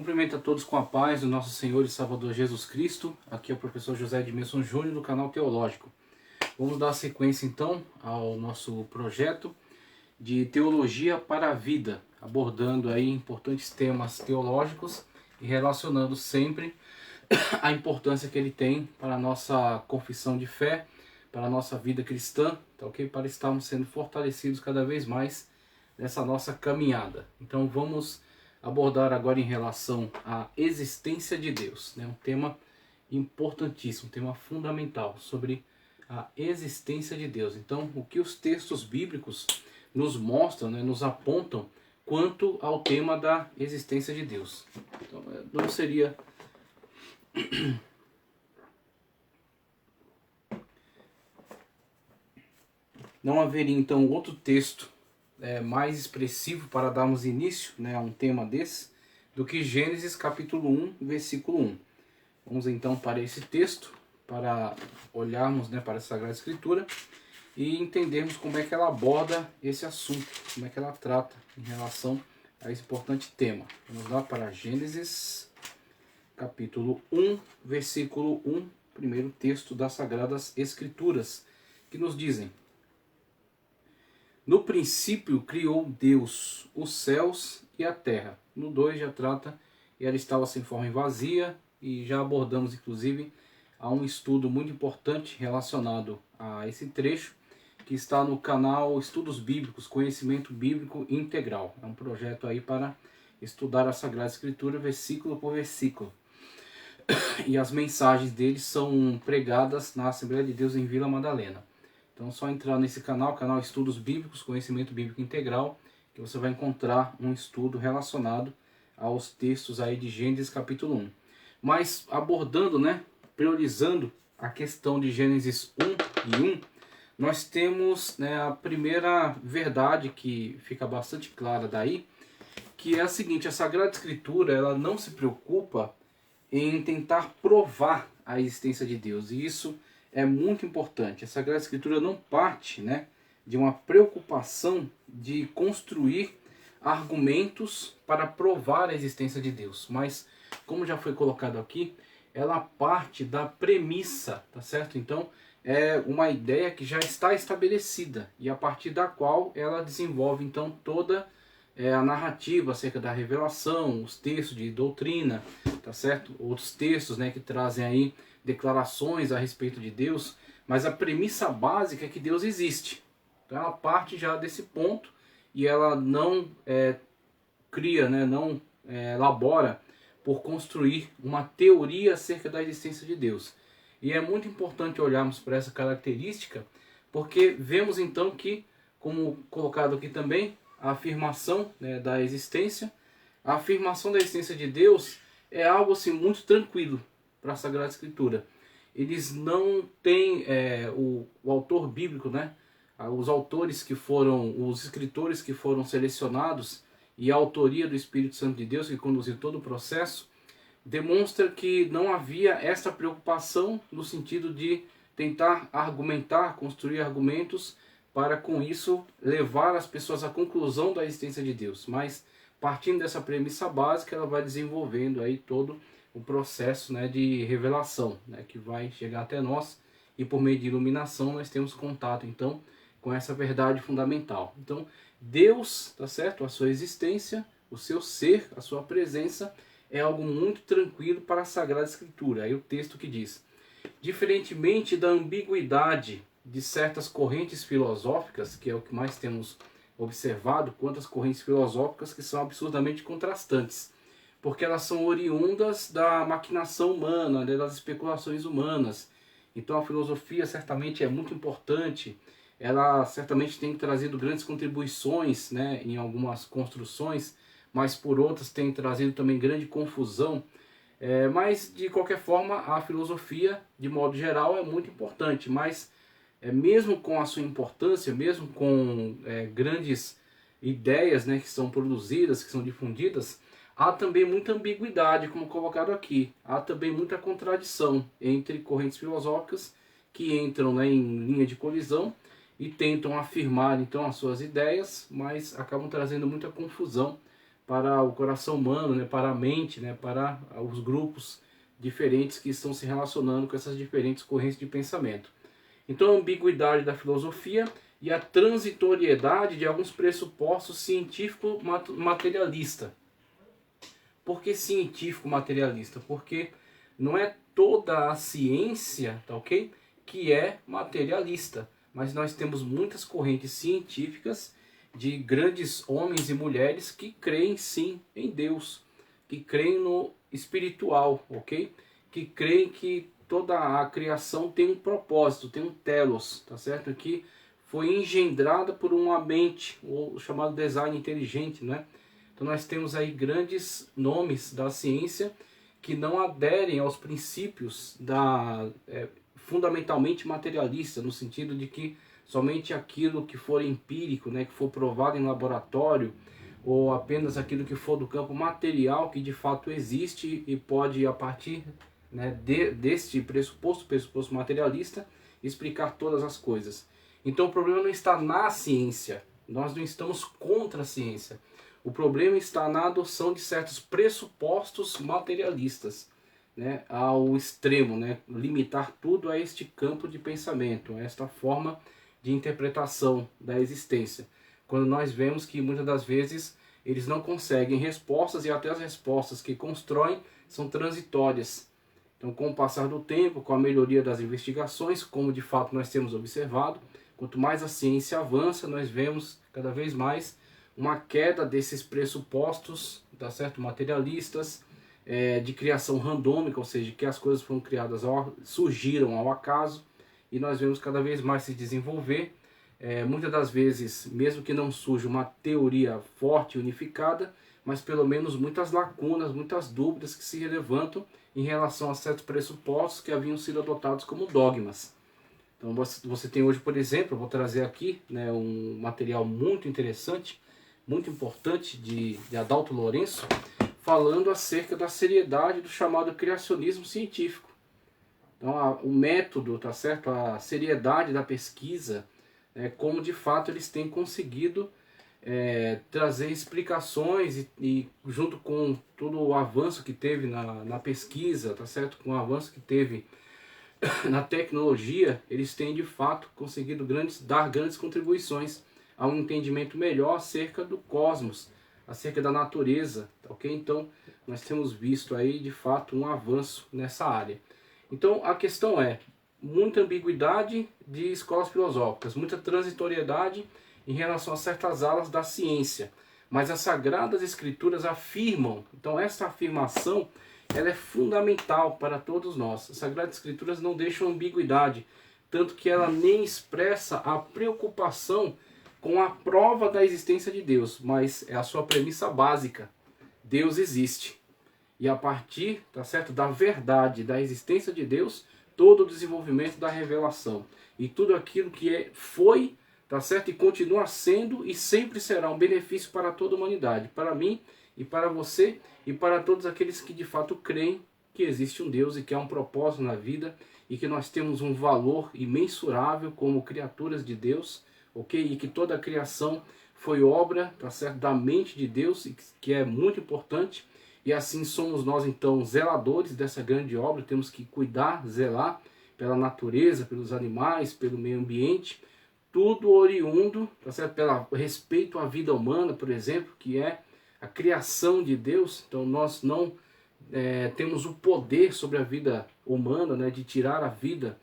Cumprimento a todos com a paz do nosso Senhor e Salvador Jesus Cristo. Aqui é o professor José Edmilson Júnior do canal Teológico. Vamos dar sequência então ao nosso projeto de Teologia para a Vida, abordando aí importantes temas teológicos e relacionando sempre a importância que ele tem para a nossa confissão de fé, para a nossa vida cristã, tá ok? Para estarmos sendo fortalecidos cada vez mais nessa nossa caminhada. Então vamos abordar agora em relação à existência de Deus, né? Um tema importantíssimo, um tema fundamental sobre a existência de Deus. Então, o que os textos bíblicos nos mostram, né, nos apontam quanto ao tema da existência de Deus. Então, não seria não haveria então outro texto mais expressivo para darmos início, né, a um tema desse, do que Gênesis capítulo 1, versículo 1. Vamos então para esse texto, para olharmos, né, para a Sagrada Escritura e entendermos como é que ela aborda esse assunto, como é que ela trata em relação a esse importante tema. Vamos lá para Gênesis capítulo 1, versículo 1, primeiro texto das Sagradas Escrituras, que nos dizem: no princípio criou Deus os céus e a terra. No 2 já trata, e ela estava sem forma e vazia, e já abordamos inclusive a um estudo muito importante relacionado a esse trecho, que está no canal Estudos Bíblicos, Conhecimento Bíblico Integral. É um projeto aí para estudar a Sagrada Escritura versículo por versículo. E as mensagens deles são pregadas na Assembleia de Deus em Vila Madalena. Então é só entrar nesse canal Estudos Bíblicos, Conhecimento Bíblico Integral, que você vai encontrar um estudo relacionado aos textos aí de Gênesis capítulo 1. Mas abordando, né, priorizando a questão de Gênesis 1 e 1, nós temos, né, a primeira verdade que fica bastante clara daí, que é a seguinte: a Sagrada Escritura ela não se preocupa em tentar provar a existência de Deus, e isso é muito importante. A Sagrada Escritura não parte, né, de uma preocupação de construir argumentos para provar a existência de Deus, mas, como já foi colocado aqui, ela parte da premissa, tá certo? Então, é uma ideia que já está estabelecida e a partir da qual ela desenvolve, então, toda a narrativa acerca da revelação, os textos de doutrina, tá certo? Outros textos, né, que trazem aí declarações a respeito de Deus, mas a premissa básica é que Deus existe. Então ela parte já desse ponto e ela não cria, né, não elabora por construir uma teoria acerca da existência de Deus. E é muito importante olharmos para essa característica, porque vemos então que, como colocado aqui também, a afirmação, né, da existência, a afirmação da existência de Deus é algo assim muito tranquilo para a Sagrada Escritura. Eles não têm o autor bíblico, né, os autores que foram, os escritores que foram selecionados e a autoria do Espírito Santo de Deus que conduziu todo o processo, demonstra que não havia essa preocupação no sentido de tentar argumentar, construir argumentos para com isso levar as pessoas à conclusão da existência de Deus. Mas partindo dessa premissa básica, ela vai desenvolvendo aí todo o processo, né, de revelação, né, que vai chegar até nós, e por meio de iluminação nós temos contato então com essa verdade fundamental. Então Deus, tá certo? A sua existência, o seu ser, a sua presença é algo muito tranquilo para a Sagrada Escritura. Aí o texto que diz: diferentemente da ambiguidade de certas correntes filosóficas, que é o que mais temos observado, quantas correntes filosóficas que são absurdamente contrastantes, porque elas são oriundas da maquinação humana, né, das especulações humanas. Então a filosofia certamente é muito importante, ela certamente tem trazido grandes contribuições, né, em algumas construções, mas por outras tem trazido também grande confusão. Mas de qualquer forma a filosofia de modo geral é muito importante, mas mesmo com a sua importância, mesmo com grandes ideias, né, que são produzidas, que são difundidas, há também muita ambiguidade, como colocado aqui. Há também muita contradição entre correntes filosóficas que entram, né, em linha de colisão e tentam afirmar então as suas ideias, mas acabam trazendo muita confusão para o coração humano, né, para a mente, né, para os grupos diferentes que estão se relacionando com essas diferentes correntes de pensamento. Então a ambiguidade da filosofia e a transitoriedade de alguns pressupostos científico-materialista. Por que científico-materialista? Porque não é toda a ciência, tá ok, que é materialista, mas nós temos muitas correntes científicas de grandes homens e mulheres que creem sim em Deus, que creem no espiritual, ok? Que creem que toda a criação tem um propósito, tem um telos, tá certo? Que foi engendrada por uma mente, o chamado design inteligente, né? Então nós temos aí grandes nomes da ciência que não aderem aos princípios fundamentalmente materialista, no sentido de que somente aquilo que for empírico, né, que for provado em laboratório, ou apenas aquilo que for do campo material, que de fato existe e pode, a partir, né, deste pressuposto materialista, explicar todas as coisas. Então o problema não está na ciência, nós não estamos contra a ciência. O problema está na adoção de certos pressupostos materialistas, né, ao extremo, né, limitar tudo a este campo de pensamento, a esta forma de interpretação da existência. Quando nós vemos que muitas das vezes eles não conseguem respostas e até as respostas que constroem são transitórias. Então, com o passar do tempo, com a melhoria das investigações, como de fato nós temos observado, quanto mais a ciência avança, nós vemos cada vez mais uma queda desses pressupostos, tá certo, materialistas, de criação randômica, ou seja, que as coisas foram criadas, surgiram ao acaso, e nós vemos cada vez mais se desenvolver, muitas das vezes, mesmo que não surja uma teoria forte e unificada, mas pelo menos muitas lacunas, muitas dúvidas que se levantam em relação a certos pressupostos que haviam sido adotados como dogmas. Então você tem hoje, por exemplo, eu vou trazer aqui, né, um material muito interessante, muito importante de Adalto Lourenço, falando acerca da seriedade do chamado criacionismo científico. Então o método, tá certo? A seriedade da pesquisa, como de fato eles têm conseguido trazer explicações e junto com todo o avanço que teve na pesquisa, tá certo? Com o avanço que teve na tecnologia, eles têm de fato conseguido dar grandes contribuições a um entendimento melhor acerca do cosmos, acerca da natureza, ok? Então nós temos visto aí de fato um avanço nessa área. Então a questão é muita ambiguidade de escolas filosóficas, muita transitoriedade em relação a certas alas da ciência, mas as Sagradas Escrituras afirmam, então essa afirmação ela é fundamental para todos nós. As Sagradas Escrituras não deixam ambiguidade, tanto que ela nem expressa a preocupação com a prova da existência de Deus, mas é a sua premissa básica: Deus existe. E a partir, tá certo, da verdade, da existência de Deus, todo o desenvolvimento da revelação. E tudo aquilo que foi, tá certo, e continua sendo e sempre será um benefício para toda a humanidade. Para mim e para você e para todos aqueles que de fato creem que existe um Deus e que há um propósito na vida e que nós temos um valor imensurável como criaturas de Deus, ok? E que toda a criação foi obra, tá certo, da mente de Deus, que é muito importante. E assim somos nós então zeladores dessa grande obra, temos que cuidar, zelar pela natureza, pelos animais, pelo meio ambiente, tudo oriundo, tá certo? Pelo respeito à vida humana, por exemplo, que é a criação de Deus. Então nós não temos o poder sobre a vida humana, né, de tirar a vida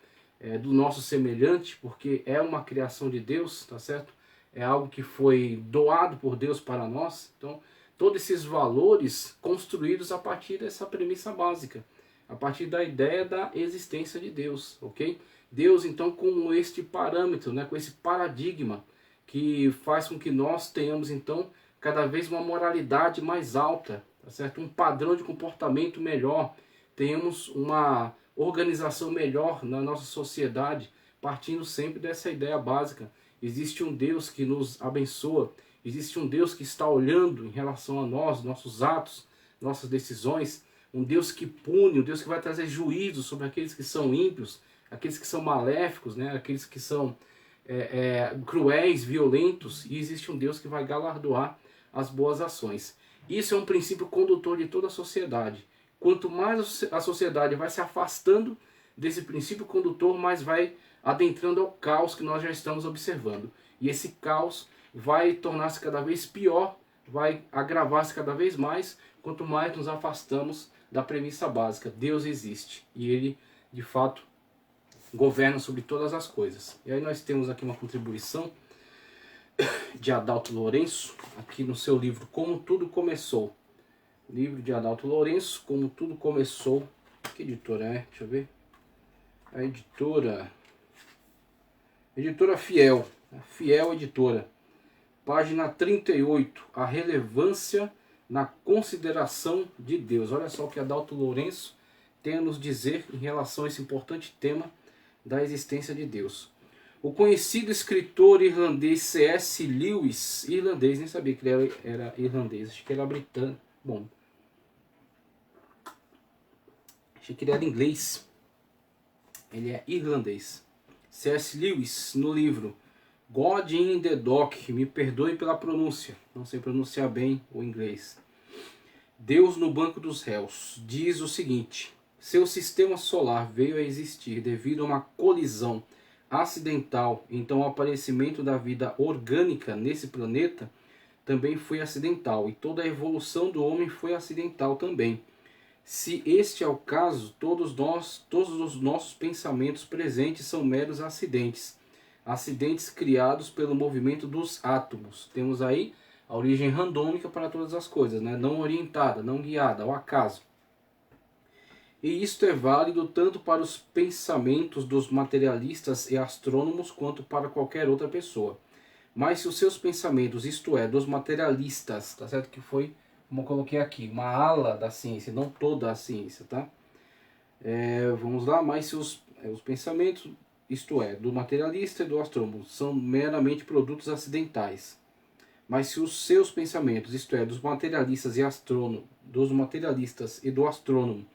do nosso semelhante, porque é uma criação de Deus, tá certo? É algo que foi doado por Deus para nós. Então todos esses valores construídos a partir dessa premissa básica, a partir da ideia da existência de Deus, ok? Deus, então, com este parâmetro, né, com esse paradigma que faz com que nós tenhamos, então, cada vez uma moralidade mais alta, tá certo? Um padrão de comportamento melhor, tenhamos uma organização melhor na nossa sociedade, partindo sempre dessa ideia básica. Existe um Deus que nos abençoa, existe um Deus que está olhando em relação a nós, nossos atos, nossas decisões, um Deus que pune, um Deus que vai trazer juízo sobre aqueles que são ímpios, aqueles que são maléficos, né? Aqueles que são cruéis, violentos, e existe um Deus que vai galardoar as boas ações. Isso é um princípio condutor de toda a sociedade. Quanto mais a sociedade vai se afastando desse princípio condutor, mais vai adentrando ao caos que nós já estamos observando. E esse caos vai tornar-se cada vez pior, vai agravar-se cada vez mais, quanto mais nos afastamos da premissa básica: Deus existe e Ele, de fato, governa sobre todas as coisas. E aí nós temos aqui uma contribuição de Adalto Lourenço, aqui no seu livro Como Tudo Começou. Livro de Adalto Lourenço, Como Tudo Começou. Que editora é? Deixa eu ver. A editora Fiel. Fiel Editora. Página 38. A relevância na consideração de Deus. Olha só o que Adalto Lourenço tem a nos dizer em relação a esse importante tema da existência de Deus. O conhecido escritor irlandês C.S. Lewis, irlandês, nem sabia que ele era irlandês, acho que ele era britânico. Bom, achei que ele era inglês. Ele é irlandês. C.S. Lewis, no livro God in the Dock, me perdoe pela pronúncia, não sei pronunciar bem o inglês. Deus no banco dos réus, diz o seguinte: seu sistema solar veio a existir devido a uma colisão acidental, então o aparecimento da vida orgânica nesse planeta também foi acidental, e toda a evolução do homem foi acidental também. Se este é o caso, todos os nossos pensamentos presentes são meros acidentes criados pelo movimento dos átomos. Temos aí a origem randômica para todas as coisas, né? Não orientada, não guiada, ao acaso. E isto é válido tanto para os pensamentos dos materialistas e astrônomos quanto para qualquer outra pessoa. Mas se os seus pensamentos, isto é, dos materialistas, tá certo que foi, como eu coloquei aqui, uma ala da ciência, não toda a ciência, tá? Vamos lá, mas se os pensamentos, isto é, do materialista e do astrônomo, são meramente produtos acidentais. Mas se os seus pensamentos, isto é, dos materialistas e do astrônomo,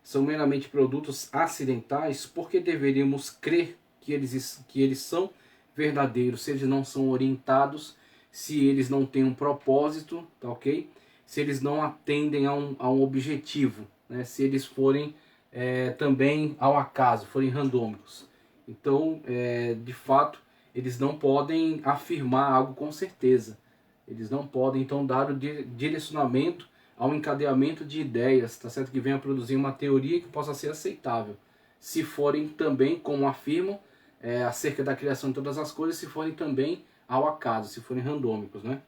são meramente produtos acidentais, por que deveríamos crer que eles são verdadeiros, se eles não são orientados, se eles não têm um propósito, tá ok? Se eles não atendem a um objetivo, né? Se eles forem também ao acaso, forem randômicos. Então, de fato, eles não podem afirmar algo com certeza. Eles não podem, então, dar o direcionamento ao encadeamento de ideias, tá certo? Que venha a produzir uma teoria que possa ser aceitável. Se forem também, como afirmam, acerca da criação de todas as coisas, se forem também ao acaso, se forem randômicos, né?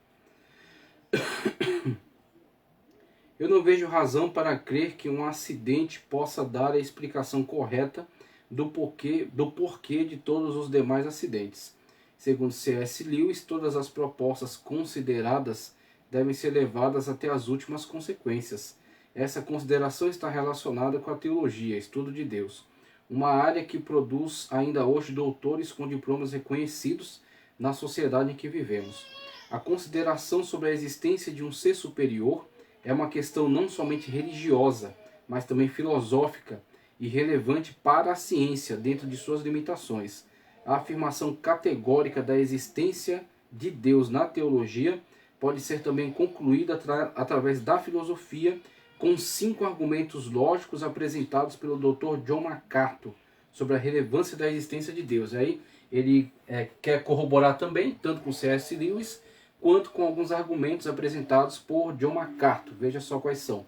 Eu não vejo razão para crer que um acidente possa dar a explicação correta do porquê de todos os demais acidentes. Segundo C.S. Lewis, todas as propostas consideradas devem ser levadas até as últimas consequências. Essa consideração está relacionada com a teologia, estudo de Deus, uma área que produz ainda hoje doutores com diplomas reconhecidos na sociedade em que vivemos. A consideração sobre a existência de um ser superior é uma questão não somente religiosa, mas também filosófica e relevante para a ciência dentro de suas limitações. A afirmação categórica da existência de Deus na teologia pode ser também concluída através da filosofia, com 5 argumentos lógicos apresentados pelo Dr. John MacArthur sobre a relevância da existência de Deus. Aí ele quer corroborar também, tanto com C.S. Lewis, quanto com alguns argumentos apresentados por John MacArthur. Veja só quais são.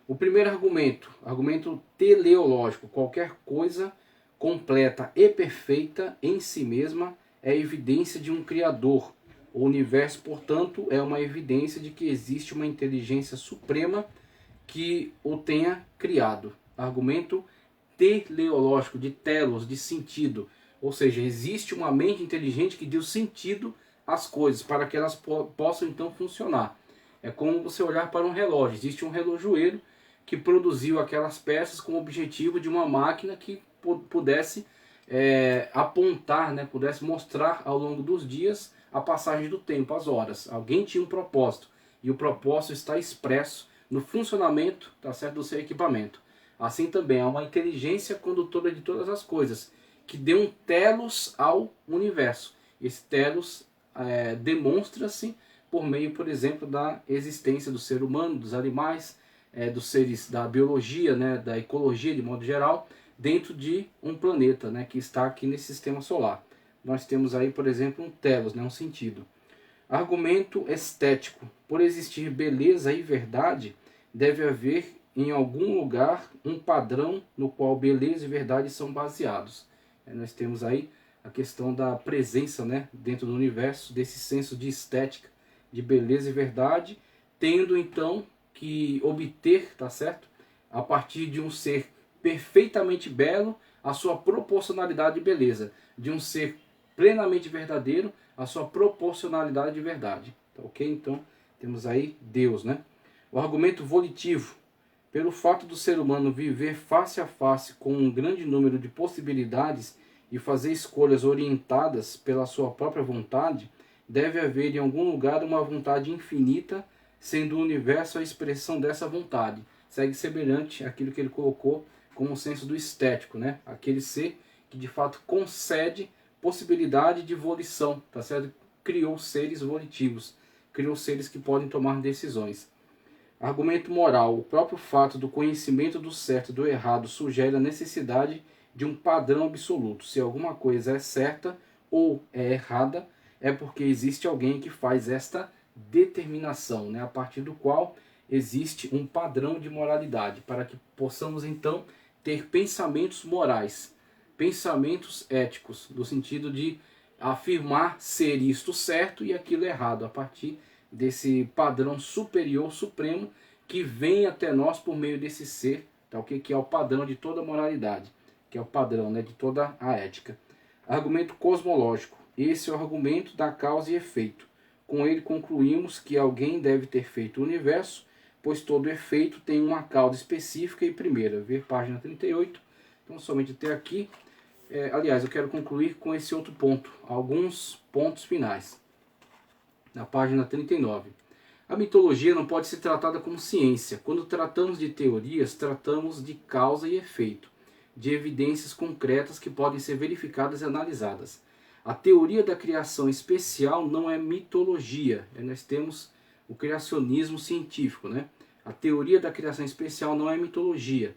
O primeiro argumento teleológico: qualquer coisa completa e perfeita em si mesma é evidência de um Criador. O universo, portanto, é uma evidência de que existe uma inteligência suprema que o tenha criado. Argumento teleológico, de telos, de sentido. Ou seja, existe uma mente inteligente que deu sentido às coisas, para que elas possam então funcionar. É como você olhar para um relógio. Existe um relojoeiro que produziu aquelas peças com o objetivo de uma máquina que pudesse apontar, né, pudesse mostrar ao longo dos dias a passagem do tempo, as horas. Alguém tinha um propósito, e o propósito está expresso no funcionamento, tá certo, do seu equipamento. Assim também há uma inteligência condutora de todas as coisas, que deu um telos ao universo. Esse telos demonstra-se por meio, por exemplo, da existência do ser humano, dos animais, dos seres da biologia, né, da ecologia de modo geral, dentro de um planeta, né, que está aqui nesse sistema solar. Nós temos aí, por exemplo, um telos, né, um sentido. Argumento estético. Por existir beleza e verdade, deve haver em algum lugar um padrão no qual beleza e verdade são baseados. Nós temos aí a questão da presença, né, dentro do universo, desse senso de estética, de beleza e verdade, tendo então que obter, tá certo? A partir de um ser perfeitamente belo, a sua proporcionalidade de beleza, de um ser plenamente verdadeiro, a sua proporcionalidade de verdade. Tá, ok? Então, temos aí Deus, né? O argumento volitivo. Pelo fato do ser humano viver face a face com um grande número de possibilidades e fazer escolhas orientadas pela sua própria vontade, deve haver em algum lugar uma vontade infinita, sendo o universo a expressão dessa vontade. Segue semelhante àquilo que ele colocou como o senso do estético, né? Aquele ser que de fato concede possibilidade de volição, tá certo? Criou seres volitivos, criou seres que podem tomar decisões. Argumento moral. O próprio fato do conhecimento do certo e do errado sugere a necessidade de um padrão absoluto. Se alguma coisa é certa ou é errada, é porque existe alguém que faz esta determinação, né? A partir do qual existe um padrão de moralidade, para que possamos então ter pensamentos morais, pensamentos éticos, no sentido de afirmar ser isto certo e aquilo errado, a partir desse padrão superior, supremo, que vem até nós por meio desse ser, tá, okay? Que é o padrão de toda moralidade, que é o padrão, né, de toda a ética. Argumento cosmológico. Esse é o argumento da causa e efeito. Com ele concluímos que alguém deve ter feito o universo, pois todo efeito tem uma causa específica e primeira. Ver página 38. Então, somente até aqui. Aliás, eu quero concluir com esse outro ponto, alguns pontos finais. Na página 39. A mitologia não pode ser tratada como ciência. Quando tratamos de teorias, tratamos de causa e efeito, de evidências concretas que podem ser verificadas e analisadas. A teoria da criação especial não é mitologia. Nós temos o criacionismo científico, né? A teoria da criação especial não é mitologia,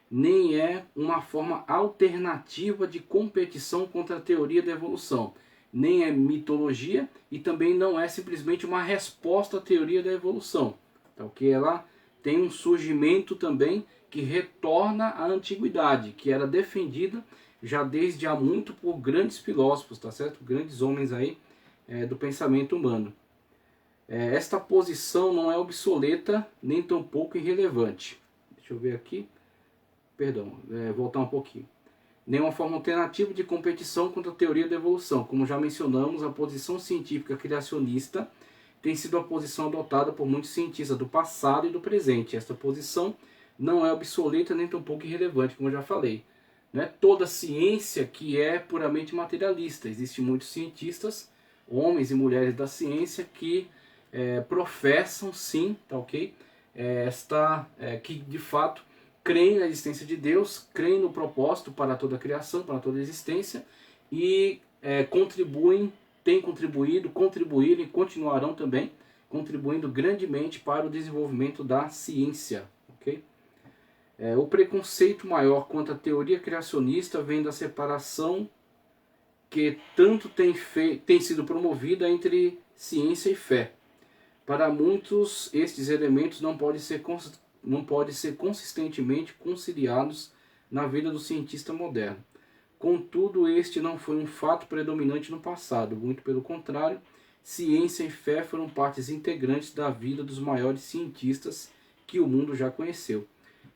nem é uma forma alternativa de competição contra a teoria da evolução, nem é mitologia e também não é simplesmente uma resposta à teoria da evolução. Tá, ok? Ela tem um surgimento também que retorna à antiguidade, que era defendida já desde há muito por grandes filósofos, tá certo? Grandes homens aí do pensamento humano. Esta posição não é obsoleta nem tampouco irrelevante. Deixa eu ver aqui. Perdão, voltar um pouquinho. Nenhuma forma alternativa de competição contra a teoria da evolução. Como já mencionamos, a posição científica criacionista tem sido a posição adotada por muitos cientistas do passado e do presente. Esta posição não é obsoleta nem tampouco irrelevante, como eu já falei. Não é toda ciência que é puramente materialista. Existem muitos cientistas, homens e mulheres da ciência, que professam sim, tá ok? Que de fato creem na existência de Deus, creem no propósito para toda a criação, para toda a existência e têm contribuído, contribuíram e continuarão também contribuindo grandemente para o desenvolvimento da ciência. Okay? O preconceito maior quanto à teoria criacionista vem da separação que tanto tem sido promovida entre ciência e fé. Para muitos, estes elementos não podem ser consistentemente conciliados na vida do cientista moderno. Contudo, este não foi um fato predominante no passado. Muito pelo contrário, ciência e fé foram partes integrantes da vida dos maiores cientistas que o mundo já conheceu.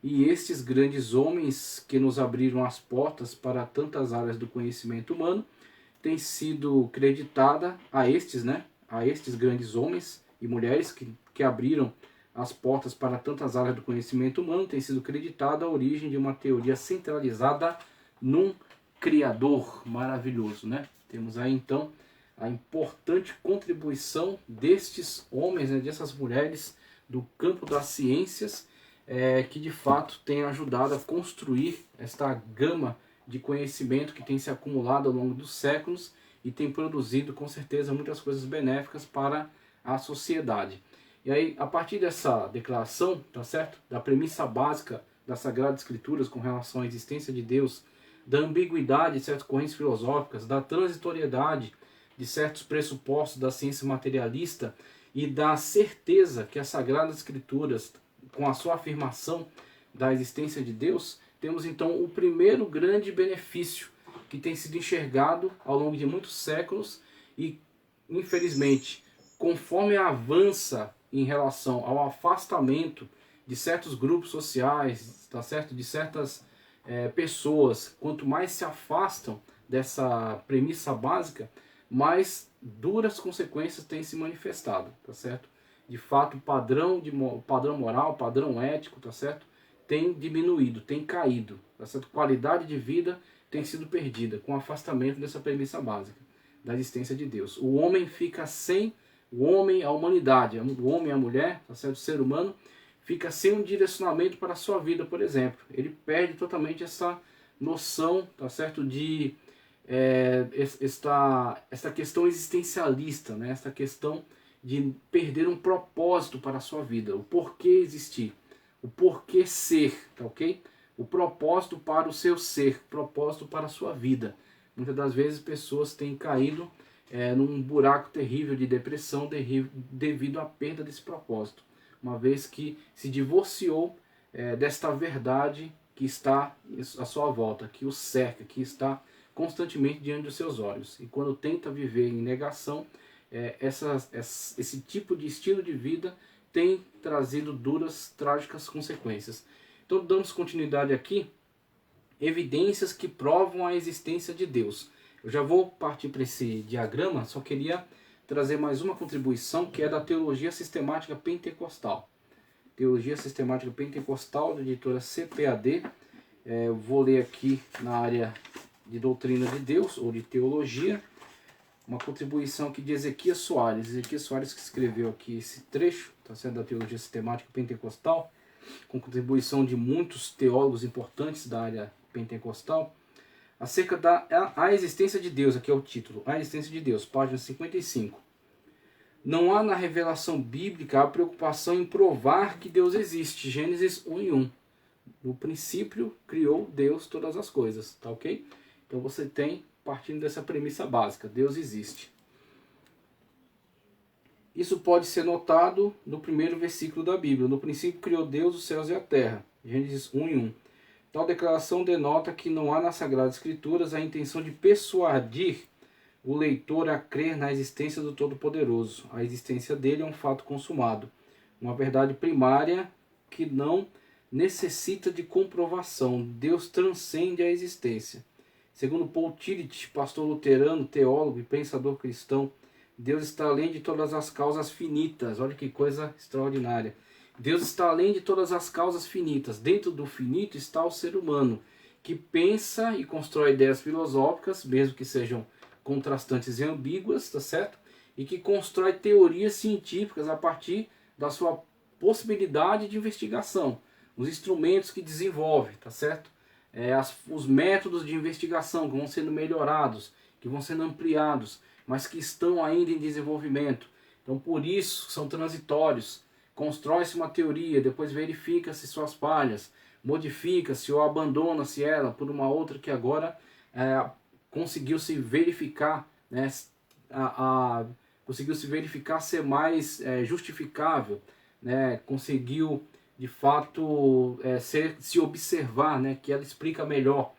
E estes grandes homens que nos abriram as portas para tantas áreas do conhecimento humano têm sido creditada a estes grandes homens e mulheres que abriram as portas para tantas áreas do conhecimento humano, tem sido creditada a origem de uma teoria centralizada num Criador maravilhoso, né? Temos aí então a importante contribuição destes homens, né, dessas mulheres do campo das ciências, que de fato têm ajudado a construir esta gama de conhecimento que tem se acumulado ao longo dos séculos e tem produzido com certeza muitas coisas benéficas para à sociedade. E aí, a partir dessa declaração, tá certo? Da premissa básica das Sagradas Escrituras com relação à existência de Deus, da ambiguidade de certas correntes filosóficas, da transitoriedade de certos pressupostos da ciência materialista e da certeza que as Sagradas Escrituras, com a sua afirmação da existência de Deus, temos então o primeiro grande benefício que tem sido enxergado ao longo de muitos séculos e, infelizmente, conforme avança em relação ao afastamento de certos grupos sociais, tá certo? De certas pessoas, quanto mais se afastam dessa premissa básica, mais duras consequências têm se manifestado, tá certo? De fato, o padrão moral, padrão ético, tá certo? Tem diminuído, tem caído, tá certo? Qualidade de vida tem sido perdida com o afastamento dessa premissa básica da existência de Deus. O homem fica sem, o homem, a humanidade, o homem e a mulher, tá certo? O ser humano fica sem um direcionamento para a sua vida, por exemplo. Ele perde totalmente essa noção, tá certo? De esta questão existencialista, né? Esta questão de perder um propósito para a sua vida, o porquê existir, o porquê ser, tá ok? O propósito para o seu ser, propósito para a sua vida. Muitas das vezes pessoas têm caído num buraco terrível de depressão devido à perda desse propósito, uma vez que se divorciou desta verdade que está à sua volta, que o cerca, que está constantemente diante dos seus olhos. E quando tenta viver em negação, esse tipo de estilo de vida tem trazido duras, trágicas consequências. Então, damos continuidade aqui, evidências que provam a existência de Deus. Eu já vou partir para esse diagrama, só queria trazer mais uma contribuição, que é da Teologia Sistemática Pentecostal. Teologia Sistemática Pentecostal, da editora CPAD. Eu vou ler aqui na área de Doutrina de Deus, ou de Teologia, uma contribuição aqui de Ezequias Soares. Ezequias Soares que escreveu aqui esse trecho, tá sendo da Teologia Sistemática Pentecostal, com contribuição de muitos teólogos importantes da área pentecostal, acerca da a existência de Deus, aqui é o título, A Existência de Deus, página 55. Não há na revelação bíblica a preocupação em provar que Deus existe, Gênesis 1:1. No princípio criou Deus todas as coisas, tá ok? Então você tem, partindo dessa premissa básica, Deus existe. Isso pode ser notado no primeiro versículo da Bíblia. No princípio criou Deus os céus e a terra. Gênesis 1:1. Tal declaração denota que não há nas Sagradas Escrituras a intenção de persuadir o leitor a crer na existência do Todo-Poderoso. A existência dele é um fato consumado, uma verdade primária que não necessita de comprovação. Deus transcende a existência. Segundo Paul Tillich, pastor luterano, teólogo e pensador cristão, Deus está além de todas as causas finitas. Olha que coisa extraordinária. Deus está além de todas as causas finitas. Dentro do finito está o ser humano, que pensa e constrói ideias filosóficas, mesmo que sejam contrastantes e ambíguas, tá certo? E que constrói teorias científicas a partir da sua possibilidade de investigação, os instrumentos que desenvolve, tá certo? Os métodos de investigação que vão sendo melhorados, que vão sendo ampliados, mas que estão ainda em desenvolvimento. Então, por isso, são transitórios. Constrói-se uma teoria, depois verifica-se suas falhas, modifica-se ou abandona-se ela por uma outra que agora conseguiu se verificar, né, conseguiu se verificar ser mais justificável, né, conseguiu de fato se observar, né, que ela explica melhor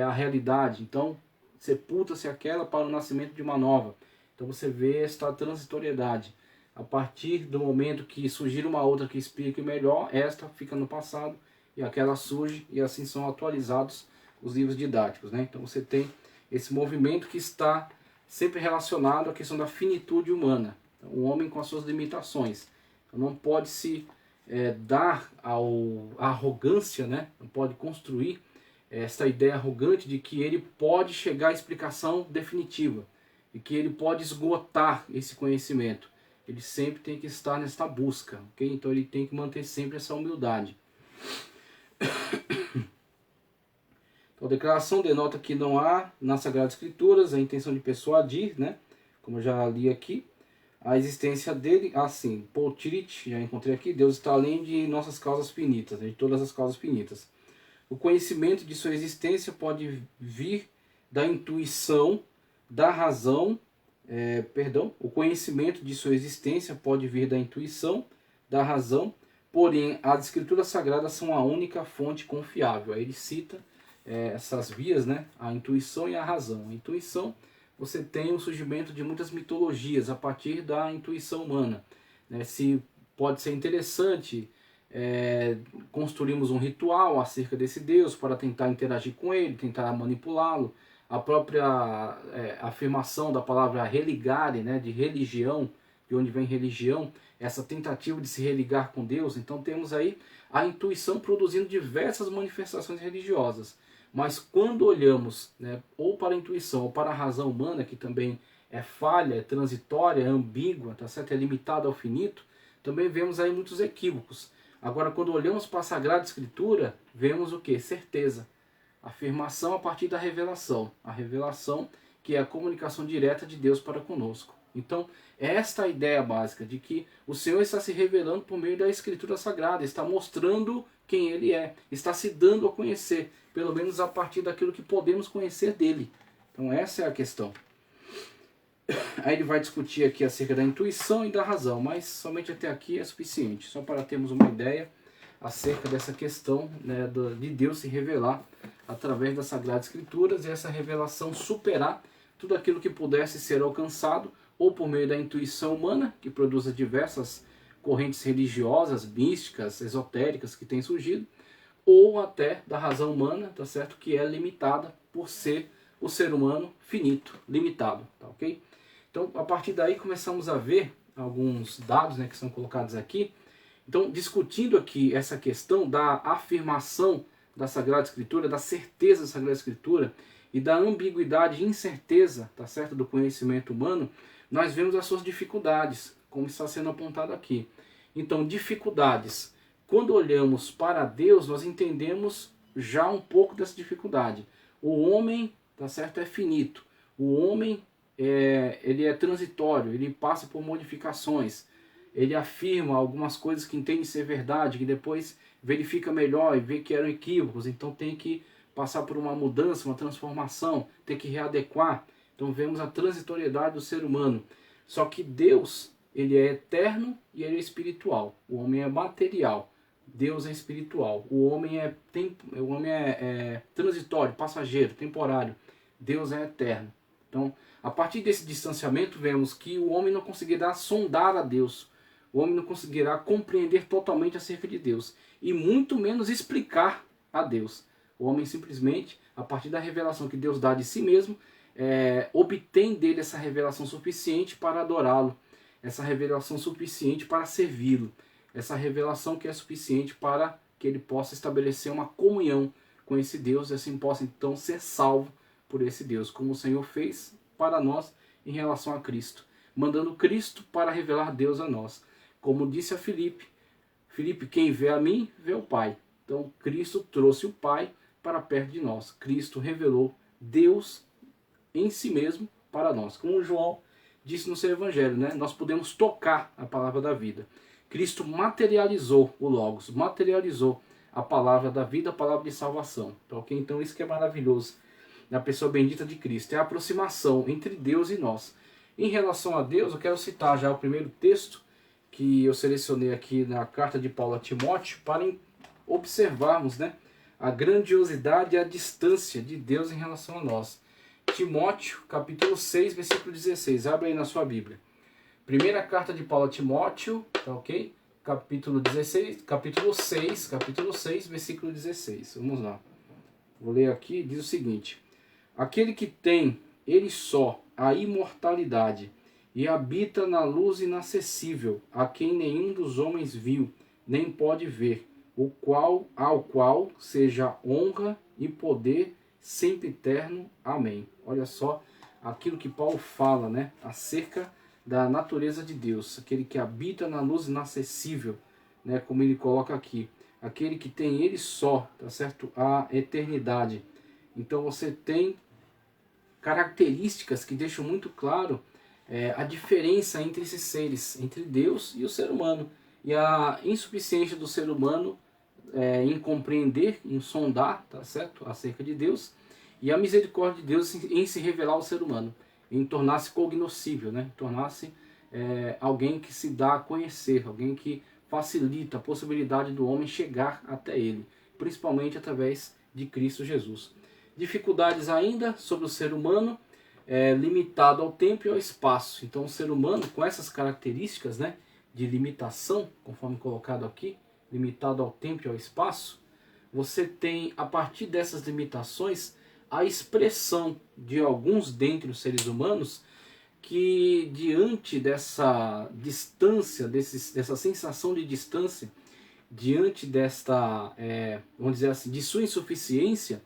a realidade. Então, sepulta-se aquela para o nascimento de uma nova. Então você vê esta transitoriedade. A partir do momento que surgir uma outra que explique melhor, esta fica no passado e aquela surge, e assim são atualizados os livros didáticos, né? Então você tem esse movimento que está sempre relacionado à questão da finitude humana. Então, o homem com as suas limitações. Então, não pode se dar à arrogância, né? Não pode construir essa ideia arrogante de que ele pode chegar à explicação definitiva e que ele pode esgotar esse conhecimento. Ele sempre tem que estar nesta busca, ok? Então ele tem que manter sempre essa humildade. Então, a declaração denota que não há nas Sagradas Escrituras a intenção de persuadir, né? Como eu já li aqui, a existência dele, assim, Paul Tillich, já encontrei aqui, Deus está além de nossas causas finitas, de todas as causas finitas. O conhecimento de sua existência pode vir da intuição, da razão, o conhecimento de sua existência pode vir da intuição, da razão, porém as escrituras sagradas são a única fonte confiável. Aí ele cita essas vias, né? A intuição e a razão. A intuição, você tem o surgimento de muitas mitologias a partir da intuição humana, né? Se pode ser interessante construirmos um ritual acerca desse Deus para tentar interagir com ele, tentar manipulá-lo. A própria afirmação da palavra religare, né, de religião, de onde vem religião, essa tentativa de se religar com Deus. Então temos aí a intuição produzindo diversas manifestações religiosas. Mas quando olhamos, né, ou para a intuição ou para a razão humana, que também é falha, é transitória, é ambígua, tá certo? É limitada ao finito, também vemos aí muitos equívocos. Agora, quando olhamos para a Sagrada Escritura, vemos o que? Certeza. Afirmação a partir da revelação. A revelação que é a comunicação direta de Deus para conosco. Então, esta é a ideia básica de que o Senhor está se revelando por meio da Escritura Sagrada, está mostrando quem Ele é, está se dando a conhecer, pelo menos a partir daquilo que podemos conhecer dEle. Então essa é a questão. Aí ele vai discutir aqui acerca da intuição e da razão, mas somente até aqui é suficiente, só para termos uma ideia acerca dessa questão, né, de Deus se revelar através das Sagradas Escrituras e essa revelação superar tudo aquilo que pudesse ser alcançado ou por meio da intuição humana, que produza diversas correntes religiosas, místicas, esotéricas que têm surgido, ou até da razão humana, tá certo? Que é limitada por ser o ser humano finito, limitado, tá ok? Então, a partir daí começamos a ver alguns dados, né, que são colocados aqui. Então, discutindo aqui essa questão da afirmação da Sagrada Escritura, da certeza da Sagrada Escritura e da ambiguidade e incerteza, tá certo, do conhecimento humano, nós vemos as suas dificuldades, como está sendo apontado aqui. Então, dificuldades. Quando olhamos para Deus, nós entendemos já um pouco dessa dificuldade. O homem, tá certo, é finito. O homem ele é transitório, ele passa por modificações. Ele afirma algumas coisas que entende ser verdade, que depois verifica melhor e vê que eram equívocos. Então tem que passar por uma mudança, uma transformação, tem que readequar. Então vemos a transitoriedade do ser humano. Só que Deus, ele é eterno e ele é espiritual. O homem é material. Deus é espiritual. O homem é transitório, passageiro, temporário. Deus é eterno. Então, a partir desse distanciamento, vemos que o homem não conseguirá sondar a Deus. O homem não conseguirá compreender totalmente acerca de Deus. E muito menos explicar a Deus. O homem simplesmente, a partir da revelação que Deus dá de si mesmo, obtém dele essa revelação suficiente para adorá-lo. Essa revelação suficiente para servi-lo. Essa revelação que é suficiente para que ele possa estabelecer uma comunhão com esse Deus e assim possa então ser salvo por esse Deus, como o Senhor fez para nós em relação a Cristo, mandando Cristo para revelar Deus a nós. Como disse a Filipe, quem vê a mim, vê o Pai. Então Cristo trouxe o Pai para perto de nós. Cristo revelou Deus em si mesmo para nós. Como João disse no seu Evangelho, né? Nós podemos tocar a palavra da vida. Cristo materializou o Logos, materializou a palavra da vida, a palavra de salvação. Tá, okay? Então isso que é maravilhoso na pessoa bendita de Cristo, é a aproximação entre Deus e nós. Em relação a Deus, eu quero citar já o primeiro texto que eu selecionei aqui na carta de Paulo a Timóteo para observarmos, né, a grandiosidade e a distância de Deus em relação a nós. Timóteo, capítulo 6, versículo 16. Abre aí na sua Bíblia. Primeira carta de Paulo a Timóteo, tá ok? Capítulo 6, versículo 16. Vamos lá. Vou ler aqui, diz o seguinte: aquele que tem, ele só, a imortalidade, e habita na luz inacessível, a quem nenhum dos homens viu, nem pode ver, ao qual seja honra e poder sempre eterno. Amém. Olha só aquilo que Paulo fala, né, acerca da natureza de Deus, aquele que habita na luz inacessível, né, como ele coloca aqui, aquele que tem ele só, tá certo, a eternidade. Então você tem características que deixam muito claro a diferença entre esses seres, entre Deus e o ser humano, e a insuficiência do ser humano em compreender, em sondar, tá certo, acerca de Deus, e a misericórdia de Deus em se revelar ao ser humano, em tornar-se cognoscível, né? Tornar-se alguém que se dá a conhecer, alguém que facilita a possibilidade do homem chegar até ele, principalmente através de Cristo Jesus. Dificuldades ainda sobre o ser humano, limitado ao tempo e ao espaço. Então o ser humano, com essas características, né, de limitação, conforme colocado aqui, limitado ao tempo e ao espaço, você tem, a partir dessas limitações, a expressão de alguns dentre os seres humanos que, diante dessa distância, dessa sensação de distância, diante desta, vamos dizer assim, de sua insuficiência,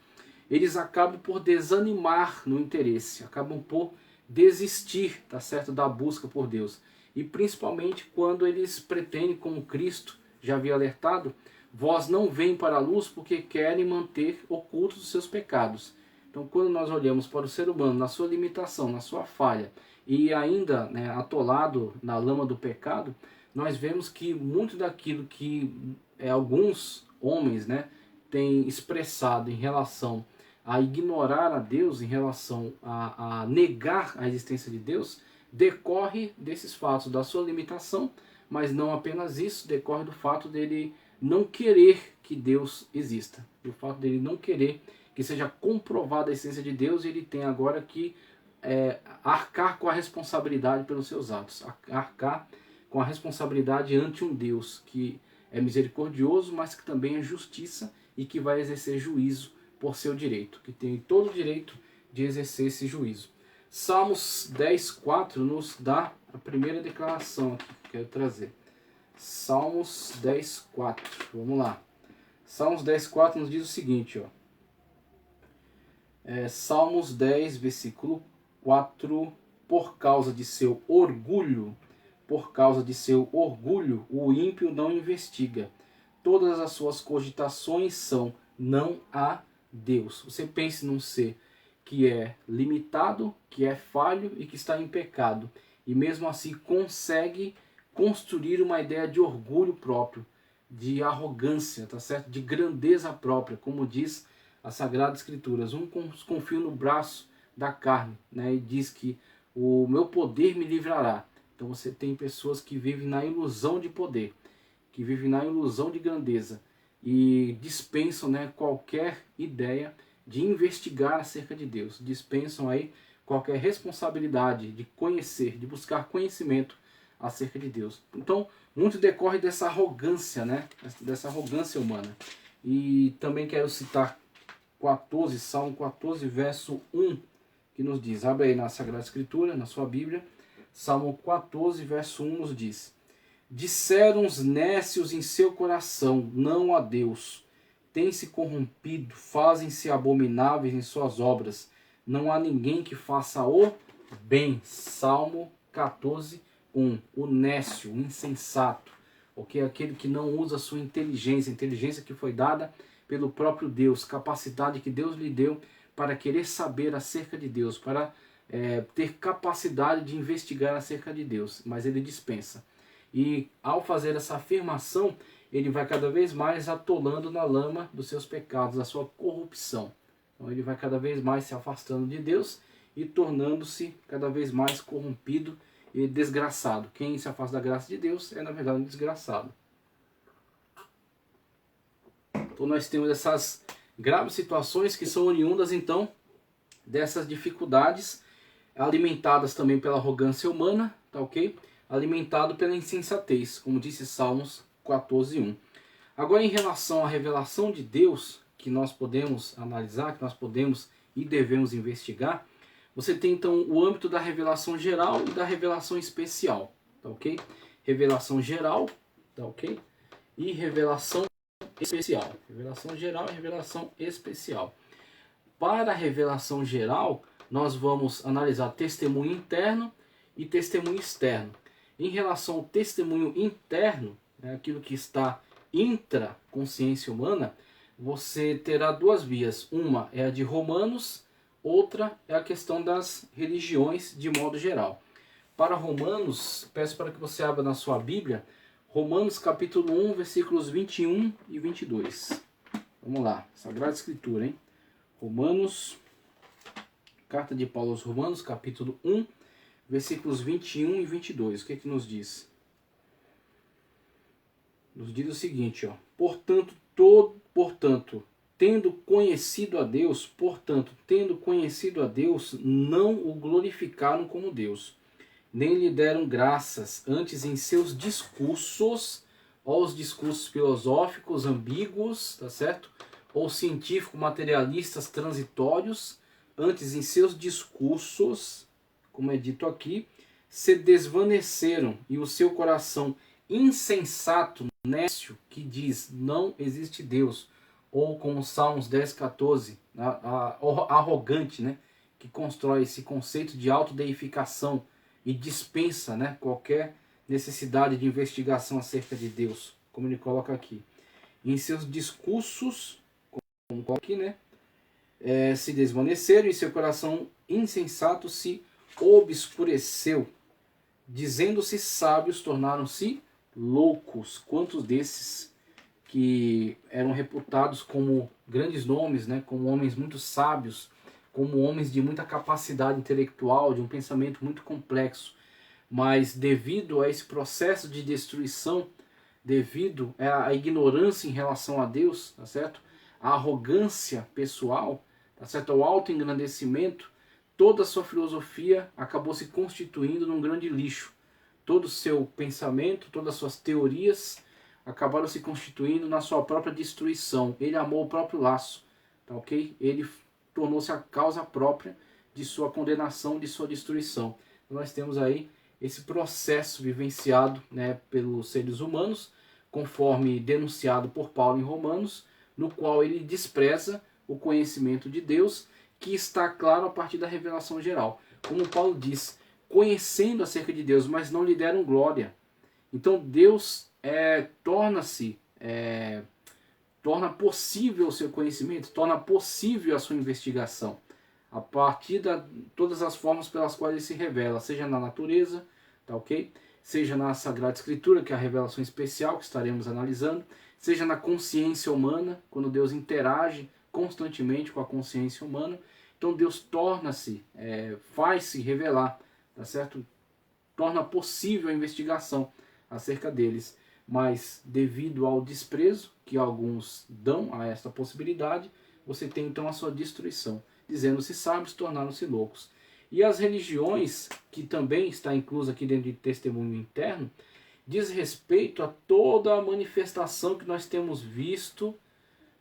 eles acabam por desanimar no interesse, acabam por desistir, tá certo, da busca por Deus. E principalmente quando eles pretendem, como Cristo já havia alertado, vós não vêm para a luz porque querem manter ocultos os seus pecados. Então, quando nós olhamos para o ser humano na sua limitação, na sua falha, e ainda, né, atolado na lama do pecado, nós vemos que muito daquilo que alguns homens, né, têm expressado em relação a ignorar a Deus, em relação a negar a existência de Deus, decorre desses fatos, da sua limitação, mas não apenas isso, decorre do fato dele não querer que Deus exista, do fato dele não querer que seja comprovada a essência de Deus, e ele tem agora que arcar com a responsabilidade pelos seus atos, arcar com a responsabilidade ante um Deus que é misericordioso, mas que também é justiça e que vai exercer juízo por seu direito, que tem todo o direito de exercer esse juízo. Salmos 10:4 nos dá a primeira declaração aqui que eu quero trazer. Salmos 10:4, vamos lá. Salmos 10:4 nos diz o seguinte, ó. Salmos 10, versículo 4, por causa de seu orgulho, o ímpio não investiga. Todas as suas cogitações são, não há Deus. Você pense num ser que é limitado, que é falho e que está em pecado, e mesmo assim consegue construir uma ideia de orgulho próprio, de arrogância, tá certo? De grandeza própria, como diz as Sagradas Escrituras. Um confia no braço da carne, né? E diz que o meu poder me livrará. Então você tem pessoas que vivem na ilusão de poder, que vivem na ilusão de grandeza e dispensam, né, qualquer ideia de investigar acerca de Deus, dispensam aí qualquer responsabilidade de conhecer, de buscar conhecimento acerca de Deus. Então, muito decorre dessa arrogância, né, dessa arrogância humana. E também quero citar Salmo 14, verso 1, que nos diz, abre aí na Sagrada Escritura, na sua Bíblia, Salmo 14, verso 1 nos diz: disseram os nécios em seu coração, não há Deus. Têm-se corrompido, fazem-se abomináveis em suas obras. Não há ninguém que faça o bem. Salmo 14, 1. O nécio, o insensato, aquele que não usa a sua inteligência, a inteligência que foi dada pelo próprio Deus, capacidade que Deus lhe deu para querer saber acerca de Deus, para ter capacidade de investigar acerca de Deus, mas ele dispensa. E ao fazer essa afirmação, ele vai cada vez mais atolando na lama dos seus pecados, da sua corrupção. Então ele vai cada vez mais se afastando de Deus e tornando-se cada vez mais corrompido e desgraçado. Quem se afasta da graça de Deus é, na verdade, um desgraçado. Então nós temos essas graves situações que são oriundas, então, dessas dificuldades, alimentadas também pela arrogância humana, tá ok? Alimentado pela insensatez, como disse Salmos 14, 1. Agora, em relação à revelação de Deus, que nós podemos analisar, que nós podemos e devemos investigar, você tem então o âmbito da revelação geral e da revelação especial, tá ok? Revelação geral, tá ok? E revelação especial. Revelação geral e revelação especial. Para a revelação geral, nós vamos analisar testemunho interno e testemunho externo. Em relação ao testemunho interno, né, aquilo que está intra-consciência humana, você terá duas vias. Uma é a de Romanos, outra é a questão das religiões de modo geral. para Romanos, peço para que você abra na sua Bíblia, Romanos capítulo 1, versículos 21 e 22. Vamos lá, Sagrada Escritura, hein? Romanos, carta de Paulo aos Romanos, capítulo 1, versículos 21 e 22. O que é que nos diz? Nos diz o seguinte, ó. Portanto, tendo conhecido a Deus, não o glorificaram como Deus, nem lhe deram graças, antes em seus discursos, ou os discursos filosóficos ambíguos, tá certo? Ou científico-materialistas transitórios, antes em seus discursos, como é dito aqui, se desvaneceram, e o seu coração insensato, nécio, que diz, não existe Deus, ou como Salmos 10:14, arrogante, né, que constrói esse conceito de autodeificação e dispensa, né, qualquer necessidade de investigação acerca de Deus, como ele coloca aqui. Em seus discursos, como coloca aqui, né, se desvaneceram, e seu coração insensato se obscureceu. Dizendo-se sábios, tornaram-se loucos. Quantos desses que eram reputados como grandes nomes, né, como homens muito sábios, como homens de muita capacidade intelectual, de um pensamento muito complexo, mas devido a esse processo de destruição, devido à ignorância em relação a Deus, tá certo? A arrogância pessoal, tá certo? Ao autoengrandecimento, toda a sua filosofia acabou se constituindo num grande lixo. Todo o seu pensamento, todas as suas teorias acabaram se constituindo na sua própria destruição. Ele amou o próprio laço, tá ok? Ele tornou-se a causa própria de sua condenação, de sua destruição. Então nós temos aí esse processo vivenciado, né, pelos seres humanos, conforme denunciado por Paulo em Romanos, no qual ele despreza o conhecimento de Deus, que está claro a partir da revelação geral. Como Paulo diz, conhecendo acerca de Deus, mas não lhe deram glória. Então Deus torna possível o seu conhecimento, torna possível a sua investigação, a partir de todas as formas pelas quais ele se revela, seja na natureza, tá ok? Seja na Sagrada Escritura, que é a revelação especial que estaremos analisando, seja na consciência humana, quando Deus interage constantemente com a consciência humana. Então Deus torna-se, faz-se revelar, tá certo? Torna possível a investigação acerca deles, mas devido ao desprezo que alguns dão a esta possibilidade, você tem então a sua destruição. Dizendo-se sábios, tornaram-se loucos. E as religiões, que também está inclusa aqui dentro de testemunho interno, diz respeito a toda a manifestação que nós temos visto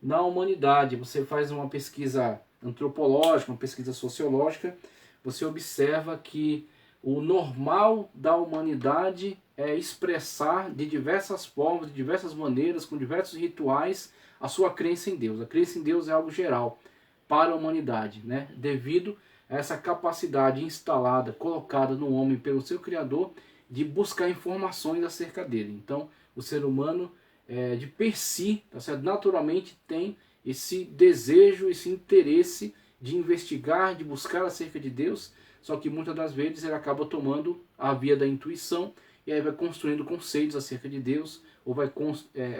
na humanidade. Você faz uma pesquisa antropológica, uma pesquisa sociológica, você observa que o normal da humanidade é expressar de diversas formas, de diversas maneiras, com diversos rituais, a sua crença em Deus. A crença em Deus é algo geral para a humanidade, né? Devido a essa capacidade instalada, colocada no homem pelo seu Criador, de buscar informações acerca dele. Então, o ser humano, de per si, tá certo? Naturalmente tem esse desejo, esse interesse de investigar, de buscar acerca de Deus, só que muitas das vezes ele acaba tomando a via da intuição e aí vai construindo conceitos acerca de Deus, ou vai